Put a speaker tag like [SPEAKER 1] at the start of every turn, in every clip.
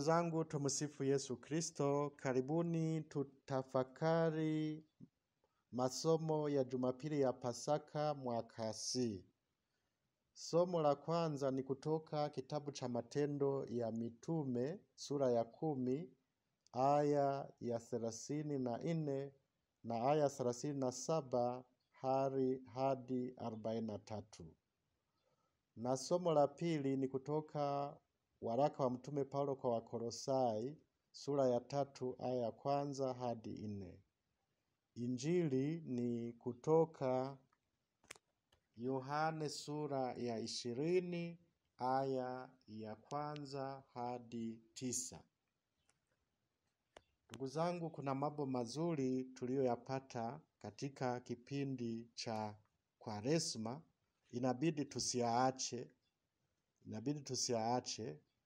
[SPEAKER 1] Ndugu zangu, tumsifu Yesu Kristo. Karibuni tutafakari masomo ya Jumapili ya Pasaka mwaka C. Somo la kwanza ni kutoka kitabu cha Matendo ya Mitume sura ya 10 aya ya 34 na aya 37 hadi 43. Na somo la pili ni kutoka waraka wa Mtume Paulo kwa Wakolosai sura ya 3 aya ya 1 hadi 4. Injili ni kutoka Yohane sura ya 20 aya ya 1 hadi 9. Ndugu zangu, kuna mambo mazuri tuliyoyapata katika kipindi cha Kwaresma, inabidi tusiaache.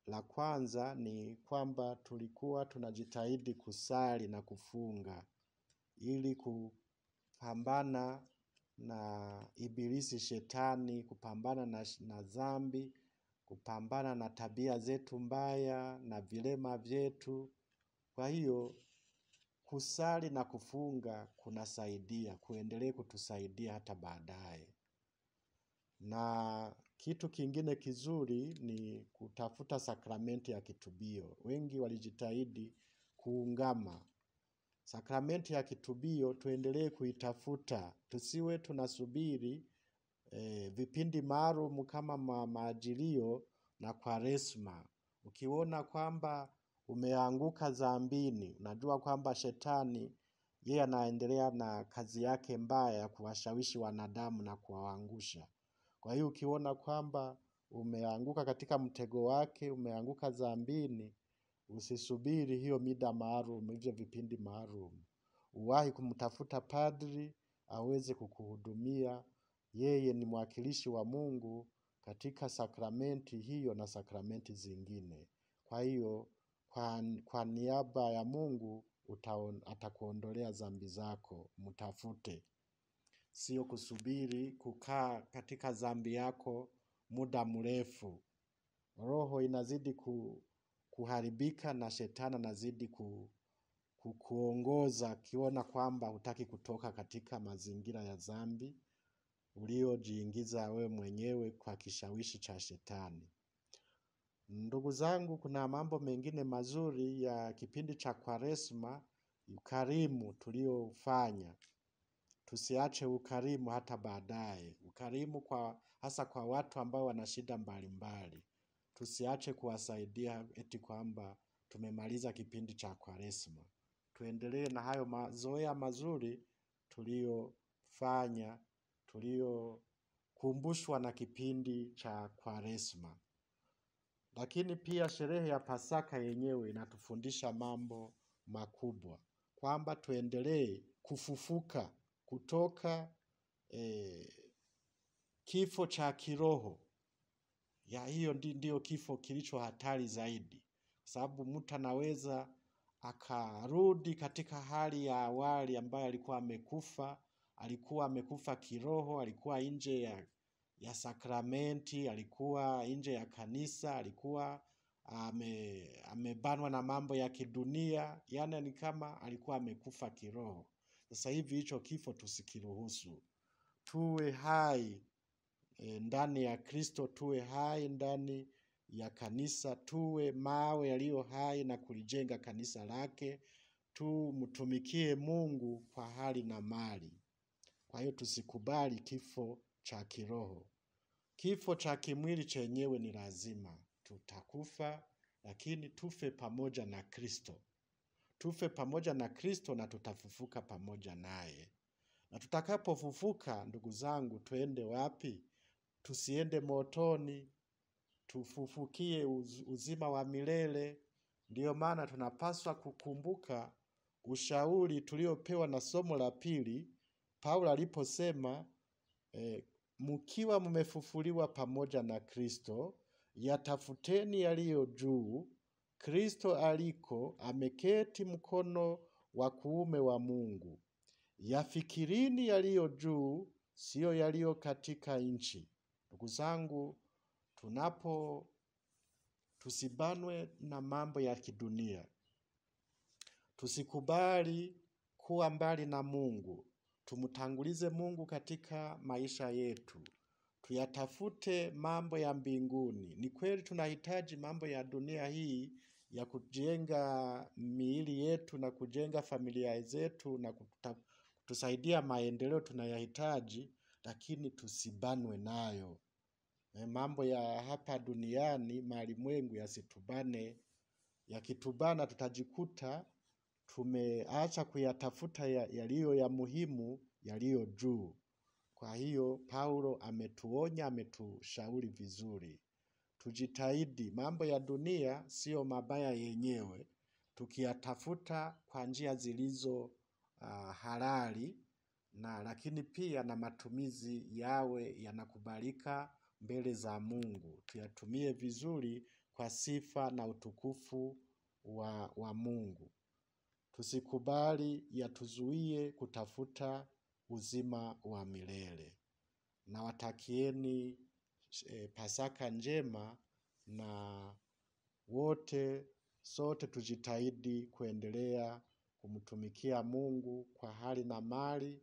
[SPEAKER 1] La kwanza ni kwamba tulikuwa tunajitahidi kusali na kufunga ili kupambana na ibilisi shetani, kupambana na dhambi, kupambana na tabia zetu mbaya na vilema vyetu. Kwa hiyo kusali na kufunga kunasaidia, kuendelee kutusaidia hata baadaye. Na kitu kingine kizuri ni kutafuta sakramenti ya kitubio. Wengi walijitahidi kuungama. Sakramenti ya kitubio tuendelee kuitafuta. Tusiwe tunasubiri vipindi maalum kama maajilio na Kwaresma. Ukiona kwamba umeanguka dhambini, unajua kwamba shetani yeye anaendelea na kazi yake mbaya ya kuwashawishi wanadamu na kuwaangusha. Kwa hiyo ukiona kwamba umeanguka katika mtego wake, umeanguka dhambini, usisubiri hiyo mida maalum, hivyo vipindi maalum. Uwahi kumtafuta padri aweze kukuhudumia. Yeye ni mwakilishi wa Mungu katika sakramenti hiyo na sakramenti zingine. Kwa hiyo kwa niaba ya Mungu atakuondolea dhambi zako. Mtafute. Sio kusubiri kukaa katika dhambi yako muda mrefu. Roho inazidi kuharibika na shetani anazidi kukuongoza kiona kwamba hutaki kutoka katika mazingira ya dhambi uliojiingiza wewe mwenyewe kwa kishawishi cha shetani. Ndugu zangu, kuna mambo mengine mazuri ya kipindi cha Kwaresma, ukarimu tuliofanya. Tusiache ukarimu hata baadaye. Ukarimu hasa kwa watu ambao wana shida mbalimbali. Tusiache kuwasaidia eti kwamba tumemaliza kipindi cha Kwaresma. Tuendelee na hayo mazoea mazuri tuliyofanya, tuliyokumbushwa na kipindi cha Kwaresma. Lakini pia sherehe ya Pasaka yenyewe inatufundisha mambo makubwa. Kwamba tuendelee kufufuka kutoka kifo cha kiroho. Ya hiyo ndio kifo kilicho hatari zaidi. Sababu mtu anaweza akarudi katika hali ya awali ambayo alikuwa amekufa kiroho, alikuwa nje ya sakramenti, alikuwa nje ya kanisa, alikuwa amebanwa na mambo ya kidunia, yani ni kama alikuwa amekufa kiroho. Sasa hivi hicho kifo tusikiruhusu. Tuwe hai ndani ya Kristo, tuwe hai ndani ya kanisa, tuwe mawe yaliyo hai na kulijenga kanisa lake, tumtumikie Mungu kwa hali na mali. Kwa hiyo tusikubali kifo cha kiroho. Kifo cha kimwili chenyewe ni lazima. Tutakufa, lakini tufe pamoja na Kristo. Tufe pamoja na Kristo na tutafufuka pamoja naye. Na tutakapofufuka, ndugu zangu, tuende wapi? Tusiende motoni, tufufukie uzima wa milele. Ndiyo maana tunapaswa kukumbuka ushauri tuliopewa na somo la pili. Paulo aliposema, mkiwa mmefufuliwa pamoja na Kristo, yatafuteni yaliyo juu, Kristo aliko ameketi mkono wa kuume wa Mungu. Yafikirini yaliyo juu, sio yaliyo katika nchi. Ndugu zangu, tusibanwe na mambo ya kidunia. Tusikubali kuwa mbali na Mungu. Tumtangulize Mungu katika maisha yetu. Tuyatafute mambo ya mbinguni. Ni kweli tunahitaji mambo ya dunia hii ya kujenga miili yetu na kujenga familia zetu na kutusaidia maendeleo tunayahitaji, lakini tusibanwe nayo. Mambo ya hapa duniani, malimwengu yasitubane. Yakitubana tutajikuta tumeacha kuyatafuta yaliyo ya muhimu, yaliyo juu. Kwa hiyo Paulo ametuonya, ametushauri vizuri. Tujitahidi, mambo ya dunia sio mabaya yenyewe, tukiyatafuta kwa njia zilizo halali, na lakini pia na matumizi yawe yanakubalika mbele za Mungu. Tuyatumie vizuri kwa sifa na utukufu wa Mungu. Tusikubali yatuzuie kutafuta uzima wa milele. Nawatakieni Pasaka njema, na sote tujitahidi kuendelea kumtumikia Mungu kwa hali na mali,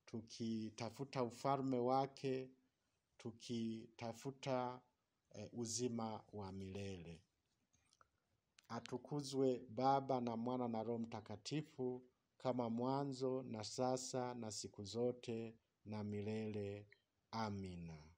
[SPEAKER 1] tukitafuta ufalme wake, tukitafuta uzima wa milele. Atukuzwe Baba na Mwana na Roho Mtakatifu, kama mwanzo na sasa na siku zote na milele. Amina.